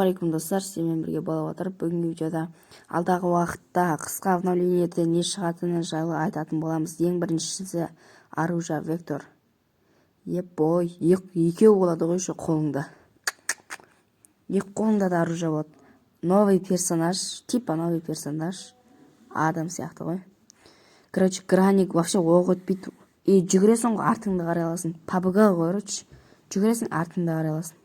Ассалаумағалейкум достар, сіздермен бірге болып отыр. Бүгінгі видеода алдағы уақытта қысқа обновлениеде не шығатыны жайлы айтатын боламыз. Ең біріншісі оружие вектор. Ой, екеу болады ғой ше қолыңда. Екі қолыңда да оружие болады. Новый персонаж, типа новый персонаж. Адам сияқты ғой. Короче, граник вообще оқ өтпейді. Жүгіресің ғой, артыңды қарай аласың. PUBG ғой, короче. Жүгіресің, артыңды қарай аласың.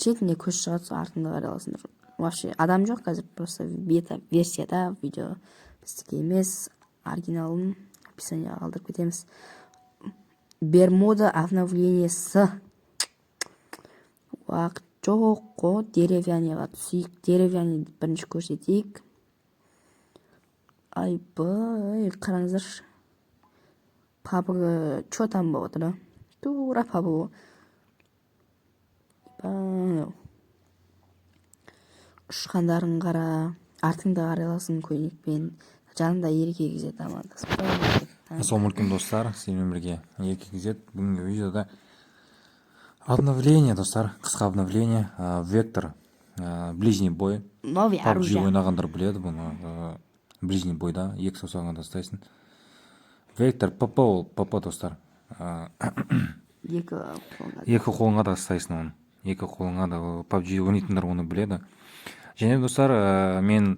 Шетінде көз шығады, артында қарай аласыңдар. Вообще адам жоқ қазір, просто бета версияда видео біздікі емес, оригиналын описанияға қалдырып кетеміз. Бермуда обновлениесі уақыт жоқ қой, деревяныйға түсейік. Деревяны бірінші көрсетейік. Айбай, қараңыздар. PUBG что там болып отыр? Тура PUBG. Ұшқандарын қара, артыңда қарай аласың көйнекпен, жанында ерке кезет амандасып. Ассалаумағалейкум достар, сіздермен бірге ерке кезет. Бүгінгі видеода обновление достар, қысқа обновление, вектор, ближний бой. Новый оружие. PUBG ойнағандар біледі бұны, ближний бойда, екі саусағыңа тастайсың. Вектор ПП ол, ПП достар. Екі қолыңа да тастайсың оны. Екі қолыңа да PUBG ойнайтындар оны біледі. Және достар, мен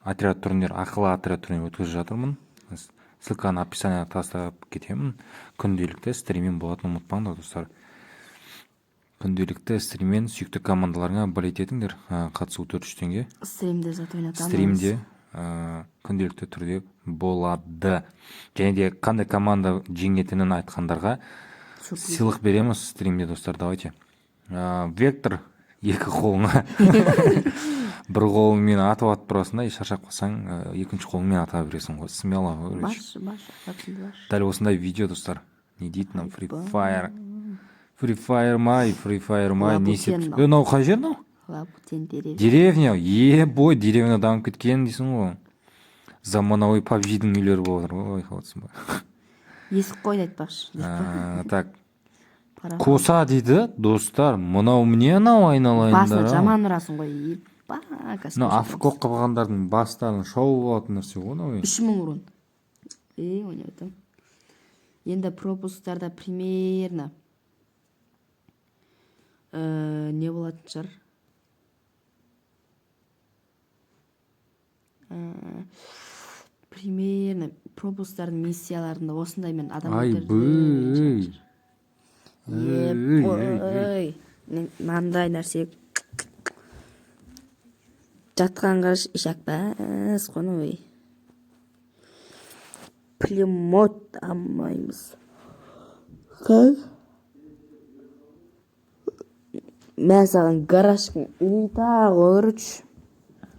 отряд турнир, ақылы отряд турнир өткізіп жатырмын. Ссылканы описанияға тастап кетемін. Күнделікті стриммен болатын ұмытпаңдар достар. Күнделікті стриммен сүйікті командаларыңа білет етіңдер. Қатысу 400 теңге. Стримде зат ойнатамыз. Стримде күнделікті түрде болады. Және де қандай команда жеңетінін айтқандарға сыйлық береміз стримде достар. Давайте. Вектор екі қолыңа бір қолыңмен атып тұрасың да, шаршап қалсаң екінші қолыңмен ата бересің ғой. Смело. Дәл осындай видео достар. Не дейді нам Free Fire май не сеп. Мынау қай жер мынау? Деревня. Бой, деревня дамып кеткен дейсің ғой. Заманауи PUBG-дің үйлері болып отыр ғой, байқап ба. Есік қой айтпақшы. Так. Коса дейді достар, мынау мне анау айналайындар. Басына жаман ұрасың ғой. Афқоқ қылғандардың бастарын шоу болатын нәрсе ғой мынау. 3000 урон. Ойнайтын. Енді пропусктарда примерно не болатын шығар? Примерно пропусктардың миссияларында осындай мен адамдарды мынандай нәрсе жатқанға жақпас қой. Пулемет алмаймыз. Мен саған гараждың короче.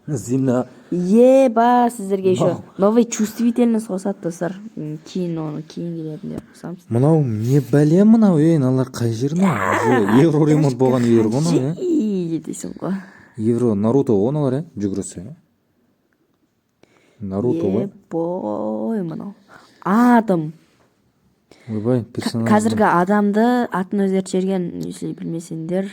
Зимна. Сіздерге еще новый чувствительность қосады достар. Кейін келетін деп қосамыз. Мынау не бәле мынау, аналар қай жеріне? Евро ремонт болған евро ғой. Дейсің ғой. Евро Наруто оналар, жүгірісі. Наруто ғой. Бой мынау. Адам. Ойбай, персонаж. Қазіргі адамды атын өздері жерген, если білмесеңдер.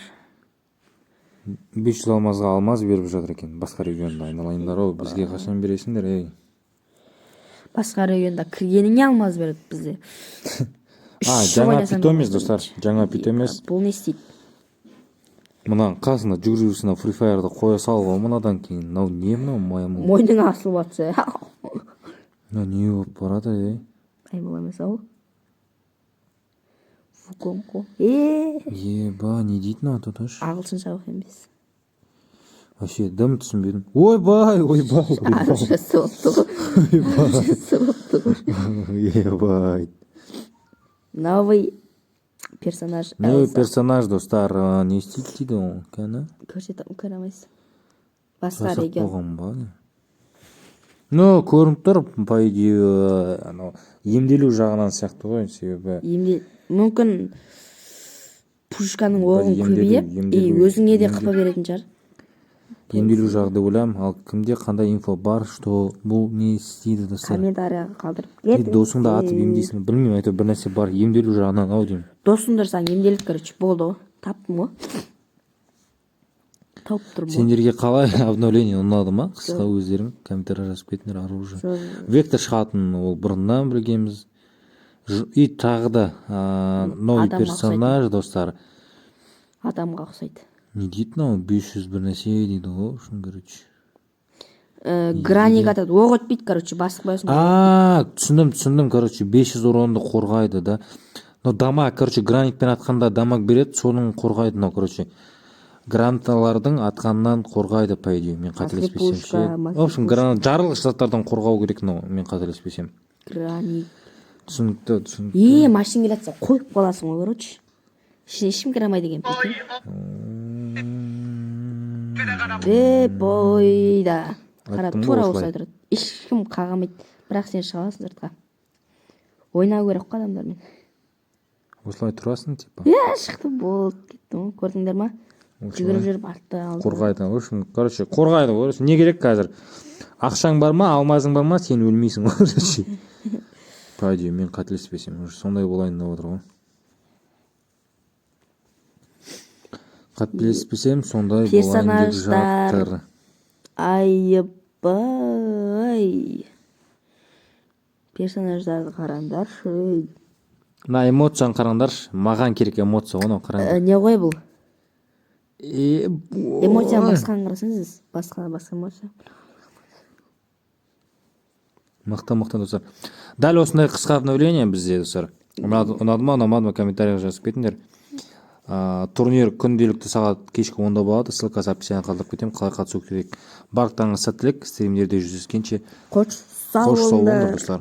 500 алмазға алмаз беріп жатыр екен. Басқа регионда айналайындар ау, бізге қашан бересіңдер, Басқа регионда кіргеніңе алмаз береді бізде. Жаңа питомес достар, жаңа питомес. Бұл не істейді? Мұнан қасында жүгірушісіне Free Fire'ды қоя салға, мұнадан кейін. Нау не мұнау майымыл? Мойның асылып атса. Не болып барады, Ай боламыз ау. Фукомко. Не дейтін ататаш? Ағылшынша оқиын біз. Вообще, дым түсінбедім. Ойбай. Арушасы Ебай. Новый персонаж. Новый персонаж достар. Не істейді дейді ол, кәні? Көрсетіп көреміз. Басқа регион. Көрініп тұр, по идее, емделу жағынан сияқты ғой, себебі. Мүмкін пушканың оғын көбейіп, өзіңе де қыпа беретін жар. Емделу жағы деп ойлаймын, ал кімде қандай инфо бар, что бұл не істейді достар? Комментарияға қалдырып. Досыңды атып емдейсің, білмеймін, әйтеуір бір нәрсе бар, емделу жағынан ау деймін. Досыңдыр саған емделіп, болды ғой, таптым ғой. тауып тұр бұл. Сендерге қалай обновление ұнады ма? Қысқа өздерің комментария жазып кетіңдер. Оружие вектор шығатынын ол бұрыннан білгенбіз. И тағы да новый Адамға персонаж достар. Адамға ұқсайды. Не дейді мынау 500 бір нәрсе дейді ғой. В общем, короче. Граник атады, оқ өтпейді, короче, басып қоясың. Түсіндім, короче, 500 уронды қорғайды, да. Но дамаг, короче, граникпен атқанда дамаг береді, соның қорғайды, но, короче, гранаталардың атқаннан қорғайды, по идее, мен қателеспесем ше. В общем, жарылғыш заттардан қорғау керек, но мен қателеспесем. Граник. Түсінікті. Машин келатса қойып қаласың ғой, короче. Ішіне ешкім кіре алмайды екен. Бойда. Қара, тура осылай тұрады. Ешкім қағамайды. Бірақ сен шыға аласың сыртқа. Ойнау керек қой адамдармен. Осылай тұрасың, типа. Шықты болды, кетті ғой. Көрдіңдер ма? Жүгіріп жүріп артты алды. Қорғайды. В общем, короче, қорғайды. Не керек қазір? Ақшаң бар ма, алмазың бар ма, сен өлмейсің. Короче. По идее, мен қателеспесем, сондай болайын деп отыр ғой. Қателеспесем, сондай болайын деп жатыр. Айыбай. Персонаждарды қараңдаршы. Мына эмоцияны қараңдаршы. Маған керек эмоция, оны қараңдар. Не ғой бұл? Эмоцияны басқан қарасаңыз, басқа эмоция. Мықты достар. Дәл осындай қысқа обновление бізде достар. Ұнады ма, ұнамады ма, комментария жазып кетіңдер. Турнир күнделікті сағат кешкі 10-да болады. Ссылкасы описаниеге қалдырып кетемін. Қалай қатысу керек. Барлықтарыңыз сәттілік, стримдерде жүздескенше. Қош сау болыңдар достар.